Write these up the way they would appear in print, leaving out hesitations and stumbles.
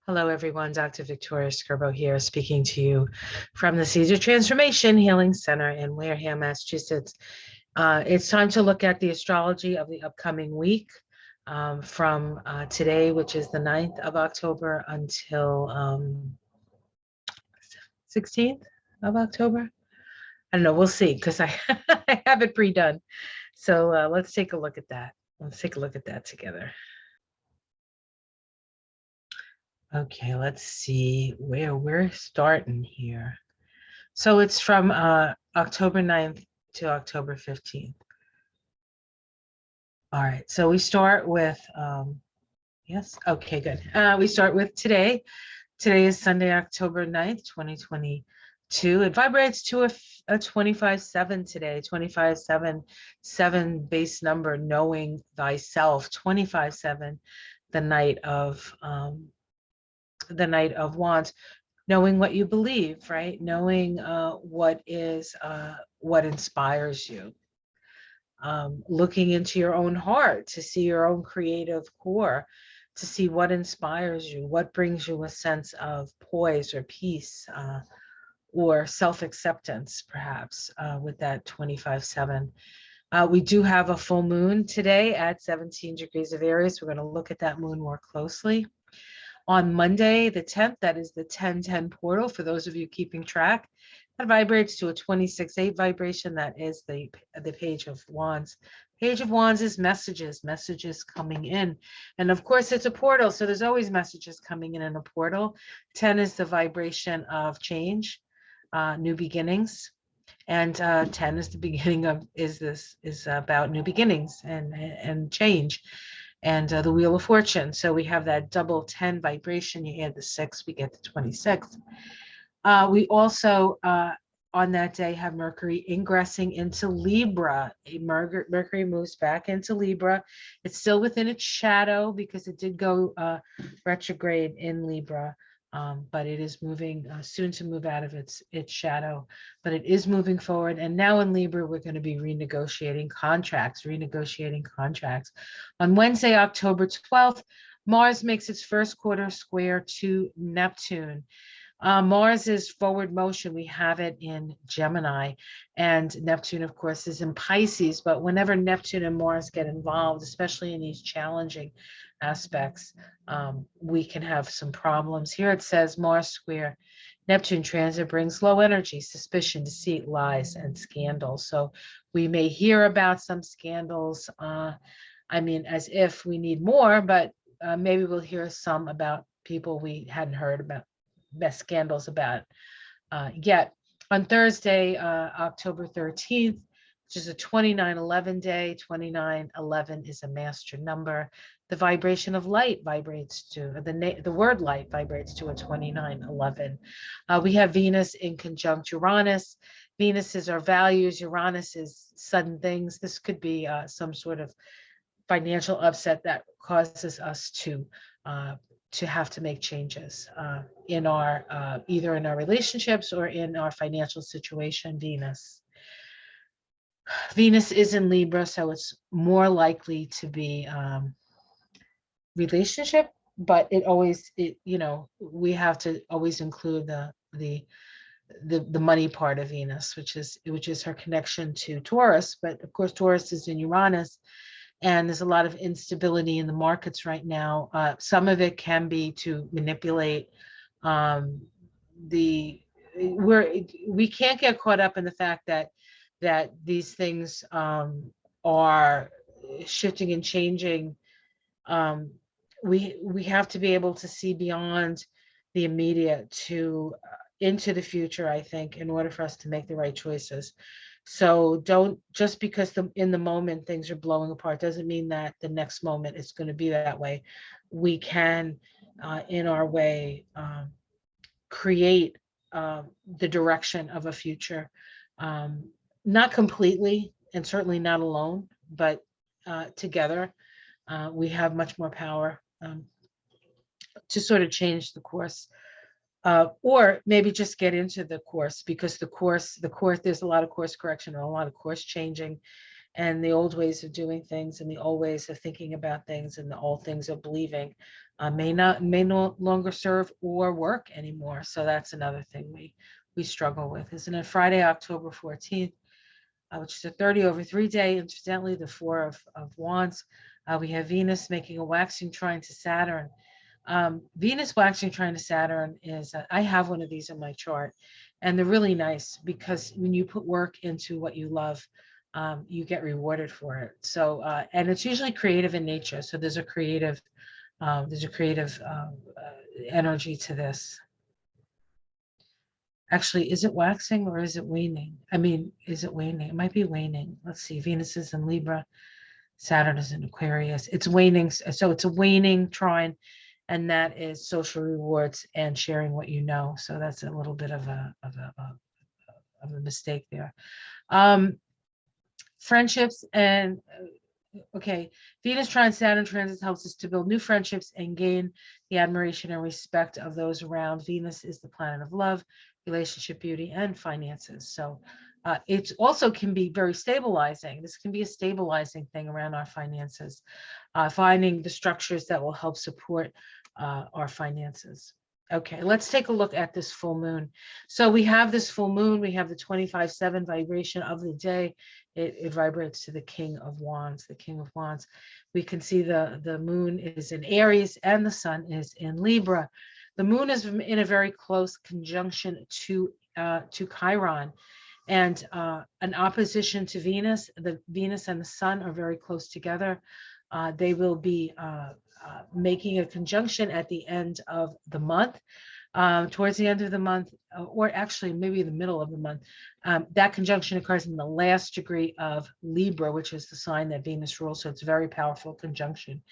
Hello, everyone. Dr. Victoria Skirbo here, speaking to you from the Seeds of Transformation Healing Center in Wareham, Massachusetts. It's time to look at the astrology of the upcoming week from today, which is the 9th of October, until 16th of October. I don't know. We'll see, because I, I have it pre-done. So let's take a look at that. Let's take a look at that together. Okay, let's see where we're starting here. So it's from October 9th to October 15th. All right, so we start with, yes, okay, good. We start with today. Today is Sunday, October 9th, 2022. It vibrates to a 25-7 today, 25-7 base number, knowing thyself, 25-7, the Knight of Wands, knowing what you believe, right? Knowing what inspires you. Looking into your own heart to see your own creative core, to see what inspires you, what brings you a sense of poise or peace, or self-acceptance, perhaps, with that 25-7. We do have a full moon today at 17 degrees of Aries. We're going to look at that moon more closely. On Monday, the 10th, that is the 1010 portal. For those of you keeping track, that vibrates to a 26-8 vibration. That is the Page of Wands. Page of Wands is messages coming in. And of course, it's a portal, so there's always messages coming in a portal. 10 is the vibration of change, new beginnings. And 10 is the beginning of, is about new beginnings and change. And the Wheel of Fortune. So we have that double 10 vibration. You add the 6, we get the 26. We also, on that day, have Mercury ingressing into Libra. Mercury moves back into Libra. It's still within its shadow because it did go retrograde in Libra. But it is moving soon to move out of its shadow, but it is moving forward. And now in Libra, we're going to be renegotiating contracts. On Wednesday, October 12th, Mars makes its first quarter square to Neptune. Mars is forward motion. We have it in Gemini, and Neptune, of course, is in Pisces. But whenever Neptune and Mars get involved, especially in these challenging aspects, we can have some problems. Here it says Mars square Neptune transit brings low energy, suspicion, deceit, lies, and scandals. So we may hear about some scandals. I mean, as if we need more, but maybe we'll hear some about people we hadn't heard about, best scandals about yet. On Thursday, October 13th, which is a 2911 day. 2911 is a master number. The vibration of light vibrates to, the word light vibrates to a 2911. We have Venus in conjunct Uranus. Venus is our values. Uranus is sudden things. This could be some sort of financial upset that causes us to have to make changes in our either in our relationships or in our financial situation. Venus is in Libra, so it's more likely to be relationship, but we have to always include the money part of Venus, which is her connection to Taurus. But of course, Taurus is in Uranus, and there's a lot of instability in the markets right now. Some of it can be to manipulate we can't get caught up in the fact that these things are shifting and changing. We have to be able to see beyond the immediate to into the future, I think, in order for us to make the right choices. So don't, just because in the moment things are blowing apart doesn't mean that the next moment it's going to be that way. We can, in our way, create the direction of a future, not completely and certainly not alone, but together we have much more power to sort of change the course. Or maybe just get into the course, because the course, there's a lot of course correction or a lot of course changing. and the old ways of doing things and the old ways of thinking about things and the old things of believing may no longer serve or work anymore. So that's another thing we struggle with. Isn't it Friday, October 14th, which is a 30 over 3 day, incidentally, the Four of Wands. We have Venus making a waxing trine to Saturn. Venus waxing trine to Saturn is, I have one of these in my chart, and they're really nice because when you put work into what you love, you get rewarded for it. So, and it's usually creative in nature. So there's a creative energy to this. Actually, is it waxing or is it waning? I mean, is it waning? It might be waning. Let's see. Venus is in Libra. Saturn is in Aquarius. It's waning. So it's a waning trine, and that is social rewards and sharing what you know. So that's a little bit of a mistake there. Friendships and okay, Venus trine Saturn transit helps us to build new friendships and gain the admiration and respect of those around. Venus is the planet of love, relationship, beauty, and finances. So it also can be very stabilizing. This can be a stabilizing thing around our finances, finding the structures that will help support our finances. Okay, let's take a look at this full moon. So we have this full moon, we have the 25/7 vibration of the day. It vibrates to the King of Wands, the King of Wands. We can see the moon is in Aries and the sun is in Libra. The moon is in a very close conjunction to Chiron and an opposition to Venus. The Venus and the sun are very close together. They will be making a conjunction at the end of the month. Towards the end of the month, or actually maybe the middle of the month, that conjunction occurs in the last degree of Libra, which is the sign that Venus rules. So it's a very powerful conjunction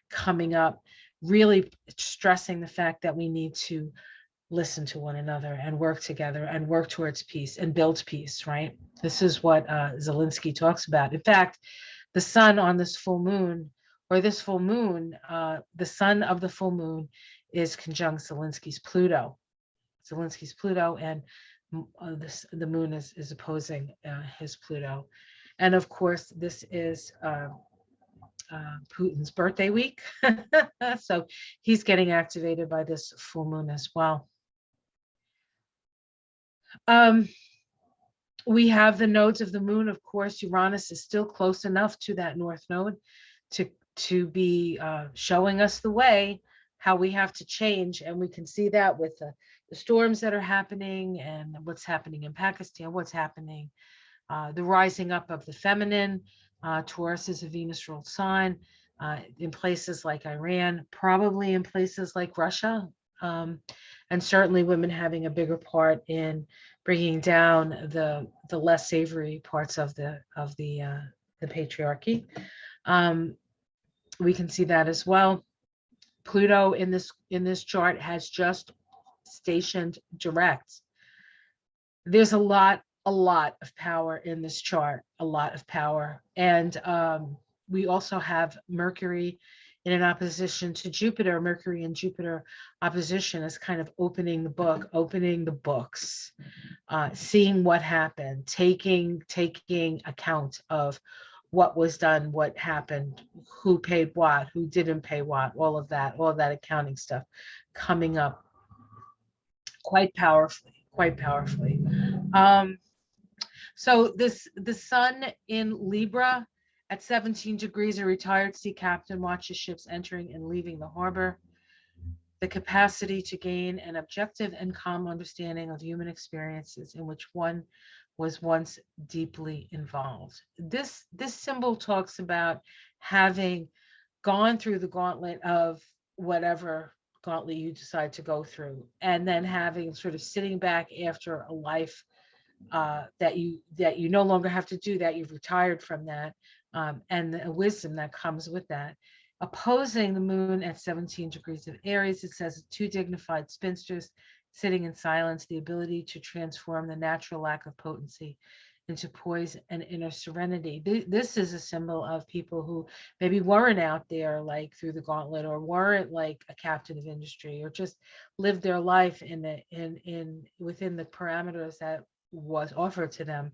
coming up, really stressing the fact that we need to listen to one another and work together and work towards peace and build peace, right? This is what Zelensky talks about. In fact, the sun on this full moon, or this full moon, the sun of the full moon is conjunct Zelensky's Pluto. Zelensky's Pluto, and the moon is opposing his Pluto. And of course, this is Putin's birthday week. So he's getting activated by this full moon as well. We have the nodes of the moon. Of course, Uranus is still close enough to that north node to be showing us the way, how we have to change. And we can see that with the storms that are happening and what's happening in Pakistan, what's happening, the rising up of the feminine. Taurus is a Venus ruled sign in places like Iran, probably in places like Russia. And certainly women having a bigger part in bringing down the less savory parts of the patriarchy. We can see that as well. Pluto in this chart has just stationed direct. There's a lot of power in this chart, a lot of power. And we also have Mercury in an opposition to Jupiter. Mercury and Jupiter opposition is kind of opening the book, opening the books, seeing what happened, taking account of what was done, what happened, who paid what, who didn't pay what, all of that accounting stuff coming up quite powerfully. So the sun in Libra at 17 degrees, a retired sea captain watches ships entering and leaving the harbor. The capacity to gain an objective and calm understanding of human experiences in which one was once deeply involved. This symbol talks about having gone through the gauntlet of whatever gauntlet you decide to go through, and then having sort of sitting back after a life that you no longer have to do that. You've retired from that, and the wisdom that comes with that. Opposing the moon at 17 degrees of Aries, it says two dignified spinsters sitting in silence, the ability to transform the natural lack of potency into poise and inner serenity. This is a symbol of people who maybe weren't out there like through the gauntlet, or weren't like a captain of industry, or just lived their life in within the parameters that was offered to them.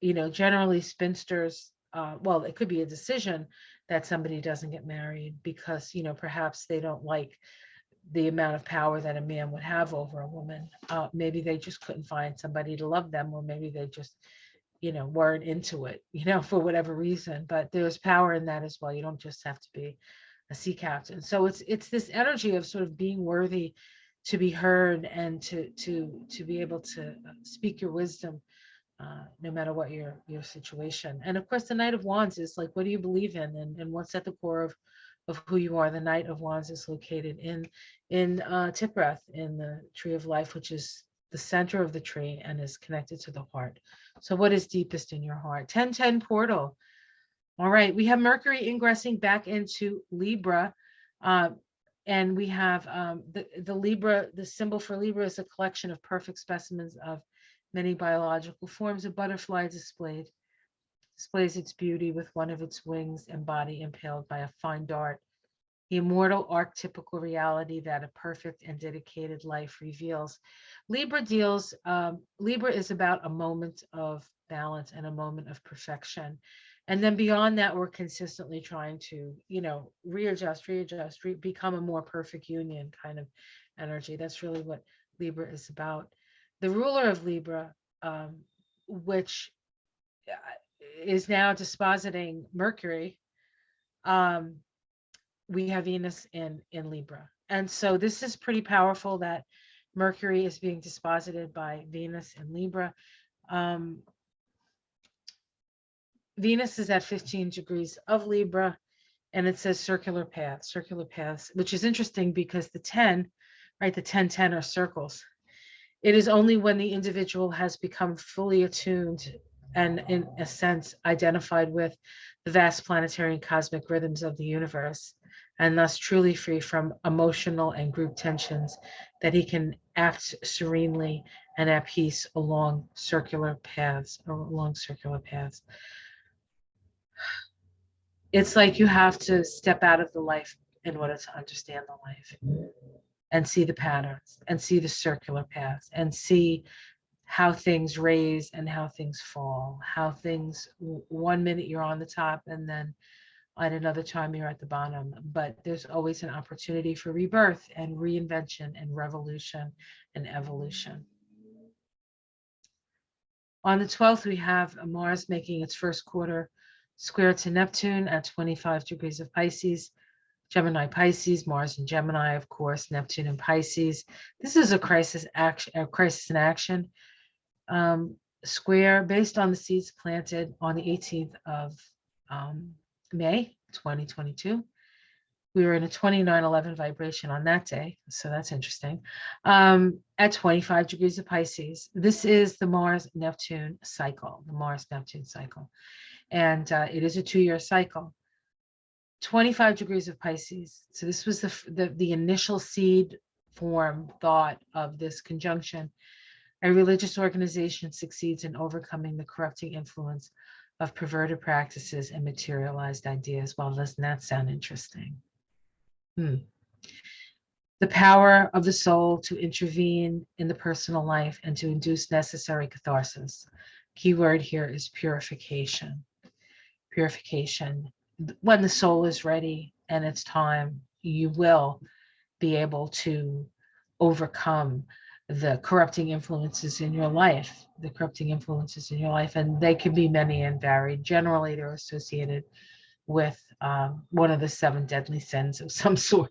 generally spinsters, well, it could be a decision that somebody doesn't get married because, perhaps they don't like the amount of power that a man would have over a woman. Maybe they just couldn't find somebody to love them, or maybe they just, weren't into it, for whatever reason. But there's power in that as well. You don't just have to be a sea captain. So it's this energy of sort of being worthy to be heard and to be able to speak your wisdom, no matter what your situation. And of course, the Knight of Wands is like, what do you believe in, and what's at the core of who you are. The Knight of Wands is located in Tiprath, in the Tree of Life, which is the center of the tree and is connected to the heart. So what is deepest in your heart? 1010 portal. All right, we have Mercury ingressing back into Libra. And we have the Libra, the symbol for Libra is a collection of perfect specimens of many biological forms. A butterfly displays its beauty with one of its wings and body impaled by a fine dart. The immortal archetypical reality that a perfect and dedicated life reveals. Libra is about a moment of balance and a moment of perfection. And then beyond that, we're consistently trying to, readjust, become a more perfect union kind of energy. That's really what Libra is about. The ruler of Libra, which is now dispositing Mercury, we have Venus in Libra. And so this is pretty powerful that Mercury is being disposited by Venus in Libra. Venus is at 15 degrees of Libra, and it says circular paths, which is interesting because the 10, right, the 10 are circles. It is only when the individual has become fully attuned and, in a sense, identified with the vast planetary and cosmic rhythms of the universe, and thus truly free from emotional and group tensions, that he can act serenely and at peace along circular paths. It's like you have to step out of the life in order to understand the life and see the patterns and see the circular paths and see how things raise and how things fall, how things, one minute you're on the top and then at another time you're at the bottom. But there's always an opportunity for rebirth and reinvention and revolution and evolution. On the 12th, we have Mars making its first quarter square to Neptune at 25 degrees of Pisces. Gemini, Pisces, Mars in Gemini, of course, Neptune in Pisces. This is a crisis in action. Square based on the seeds planted on the 18th of May, 2022. We were in a 2911 vibration on that day, so that's interesting. At 25 degrees of Pisces. This is the Mars-Neptune cycle, and it is a 2-year cycle. 25 degrees of Pisces. So this was the initial seed form thought of this conjunction. A religious organization succeeds in overcoming the corrupting influence of perverted practices and materialized ideas. Well, doesn't that sound interesting? The power of the soul to intervene in the personal life and to induce necessary catharsis. Keyword here is purification. Purification. When the soul is ready and it's time, you will be able to overcome the corrupting influences in your life, and they can be many and varied. Generally, they're associated with one of the 7 deadly sins of some sort.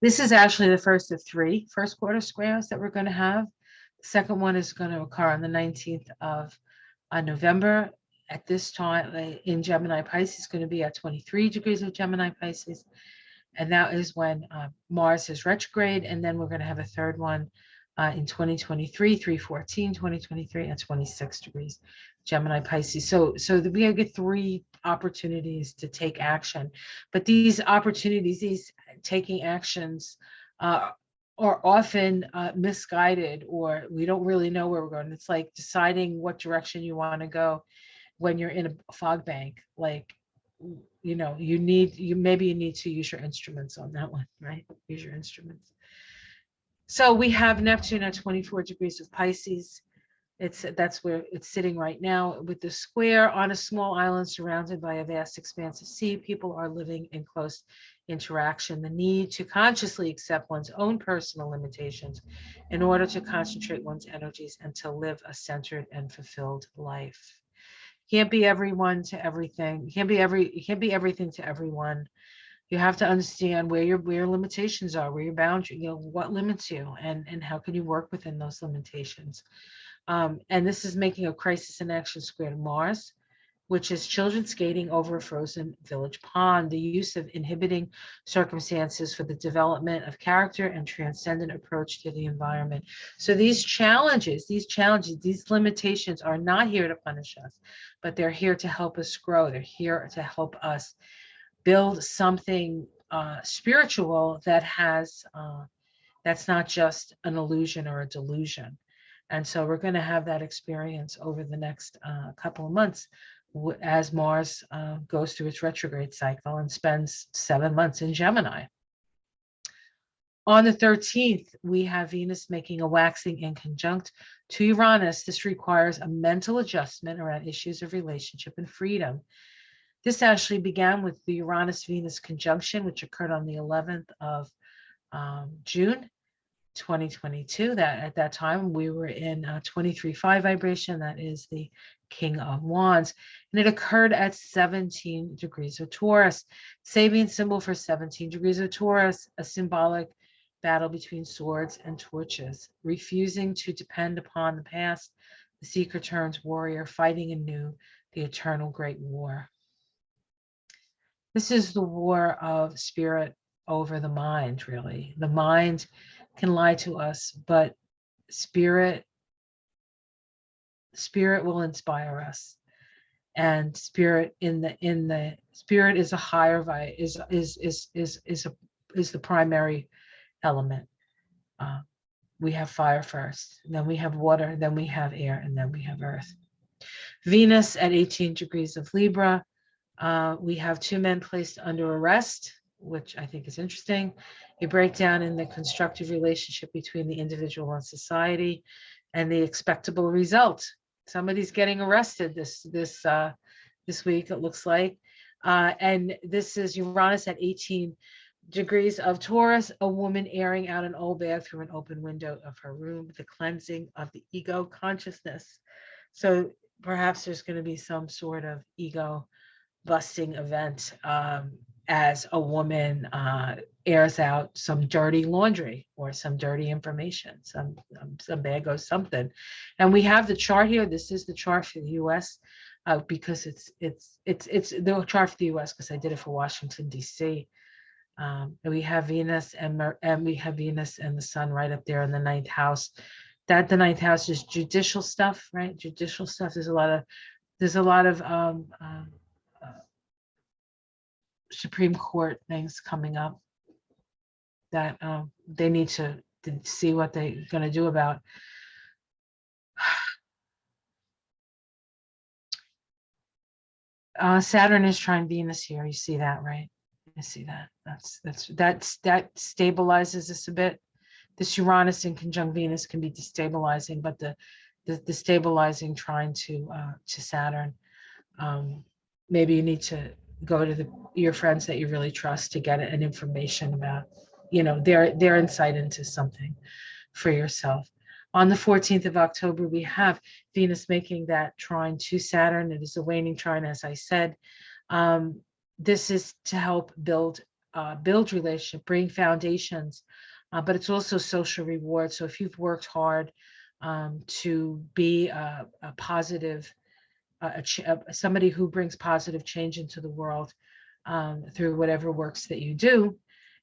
This is actually the first of 3 first quarter squares that we're going to have. The second one is going to occur on the 19th of November. At this time in Gemini Pisces, is going to be at 23 degrees of Gemini Pisces. And that is when Mars is retrograde. And then we're going to have a third one in 2023, 3/14, 2023 at 26 degrees Gemini Pisces. So we get 3 opportunities to take action. But these opportunities, these taking actions are often misguided, or we don't really know where we're going. It's like deciding what direction you want to go when you're in a fog bank. Like, you maybe need to use your instruments on that one, right? Use your instruments. So we have Neptune at 24 degrees of Pisces. That's where it's sitting right now with the square on a small island surrounded by a vast expanse of sea. People are living in close interaction. The need to consciously accept one's own personal limitations in order to concentrate one's energies and to live a centered and fulfilled life. Can't be everyone to everything. You can't be everything to everyone. You have to understand where your limitations are, where your boundary, what limits you, and how can you work within those limitations. And this is making a crisis in action square to Mars, which is children skating over a frozen village pond, the use of inhibiting circumstances for the development of character and transcendent approach to the environment. So these limitations are not here to punish us, but they're here to help us grow. They're here to help us build something spiritual that's not just an illusion or a delusion. And so we're going to have that experience over the next couple of months as Mars goes through its retrograde cycle and spends 7 months in Gemini. On the 13th, we have Venus making a waxing in conjunct to Uranus. This requires a mental adjustment around issues of relationship and freedom. This actually began with the Uranus-Venus conjunction, which occurred on the 11th of June, 2022. That at that time we were in 23.5 vibration. That is the King of Wands, and it occurred at 17 degrees of Taurus. Sabian symbol for 17 degrees of Taurus, a symbolic battle between swords and torches. Refusing to depend upon the past, the seeker turns warrior, fighting anew the eternal great war. This is the war of spirit over the mind, really. The mind can lie to us, but spirit will inspire us. And spirit spirit is a higher is the primary element. We have fire first, then we have water, then we have air, and then we have earth. Venus at 18 degrees of Libra. We have 2 men placed under arrest, which I think is interesting. A breakdown in the constructive relationship between the individual and society, and the expectable result. Somebody's getting arrested this week, it looks like. And this is Uranus at 18 degrees of Taurus, a woman airing out an old bag through an open window of her room, the cleansing of the ego consciousness. So perhaps there's going to be some sort of ego busting event as a woman airs out some dirty laundry or some dirty information, some bag or something. And we have the chart here. This is the chart for the U.S. Because it's the chart for the U.S. because I did it for Washington D.C. And we have Venus and we have Venus and the Sun right up there in the 9th house. That the 9th house is judicial stuff, right? Judicial stuff. There's a lot of Supreme Court things coming up that they need to see what they're going to do about. Saturn is trying Venus here. You see that, right? You see that. That stabilizes us a bit. This Uranus in conjunct Venus can be destabilizing, but the stabilizing trying to Saturn. Maybe you need to go to your friends that you really trust to get an information about, their insight into something for yourself. On the 14th of October, we have Venus making that trine to Saturn. It is a waning trine, as I said. This is to help build relationship, bring foundations, but it's also social reward. So if you've worked hard to be a positive, somebody who brings positive change into the world through whatever works that you do,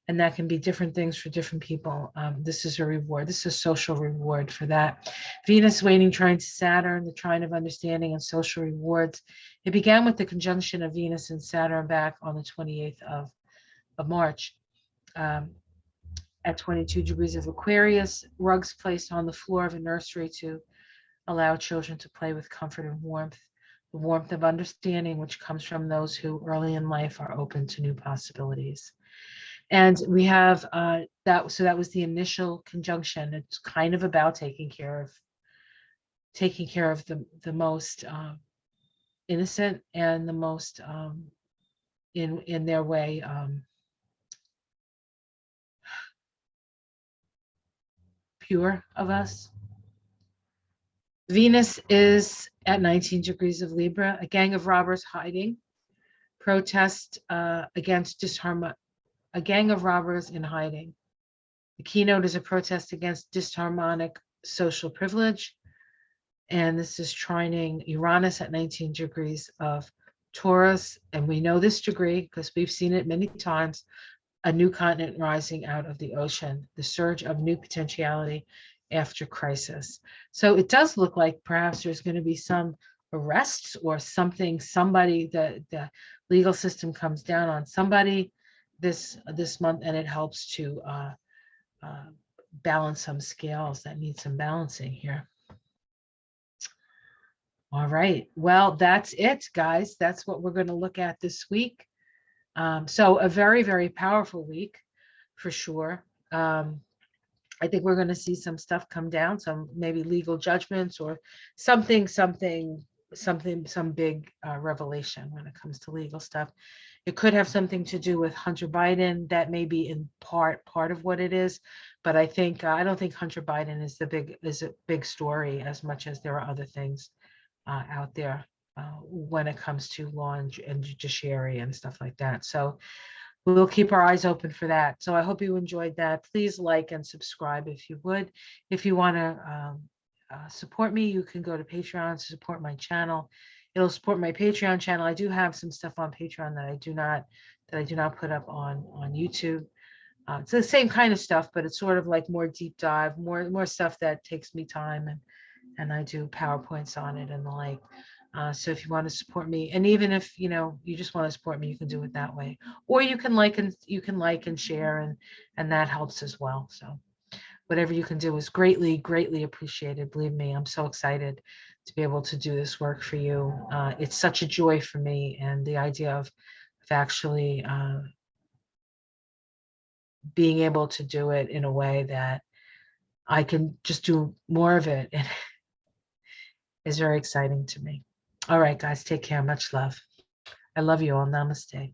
and that can be different things for different people. This is a reward. This is a social reward for that. Venus waning trine to Saturn, the trine of understanding and social rewards. It began with the conjunction of Venus and Saturn back on the 28th of March. At 22 degrees of Aquarius, rugs placed on the floor of a nursery to allow children to play with comfort and warmth. The warmth of understanding which comes from those who early in life are open to new possibilities. And we have that was the initial conjunction. It's kind of about taking care of taking care of the most innocent and the most in their way pure of us. Venus is at 19 degrees of Libra, a gang of robbers hiding, protest against disharmony, a gang of robbers in hiding. The keynote is a protest against disharmonic social privilege. And this is trining Uranus at 19 degrees of Taurus. And we know this degree because we've seen it many times, a new continent rising out of the ocean, the surge of new potentiality after crisis. So it does look like perhaps there's going to be some arrests or something, somebody, the legal system comes down on somebody this month, and it helps to balance some scales that need some balancing here. All right, well, that's it, guys. That's what we're going to look at this week. So a very, very powerful week for sure. I think we're going to see some stuff come down, some maybe legal judgments or some big revelation when it comes to legal stuff. It could have something to do with Hunter Biden. That may be in part of what it is, but I think I don't think Hunter Biden is a big story as much as there are other things out there when it comes to law and judiciary and stuff like that. So we'll keep our eyes open for that. So I hope you enjoyed that. Please like and subscribe if you would. If you want to support me, you can go to Patreon to support my channel. It'll support my Patreon channel. I do have some stuff on Patreon that I do not put up on YouTube. It's the same kind of stuff, but it's sort of like more deep dive, more stuff that takes me time, and I do PowerPoints on it and the like. So if you want to support me, and even if you just want to support me, you can do it that way, or you can like and share, and that helps as well. So whatever you can do is greatly appreciated. Believe me, I'm so excited to be able to do this work for you. It's such a joy for me, and the idea of actually being able to do it in a way that I can just do more of it is very exciting to me. All right, guys, take care. Much love. I love you all. Namaste.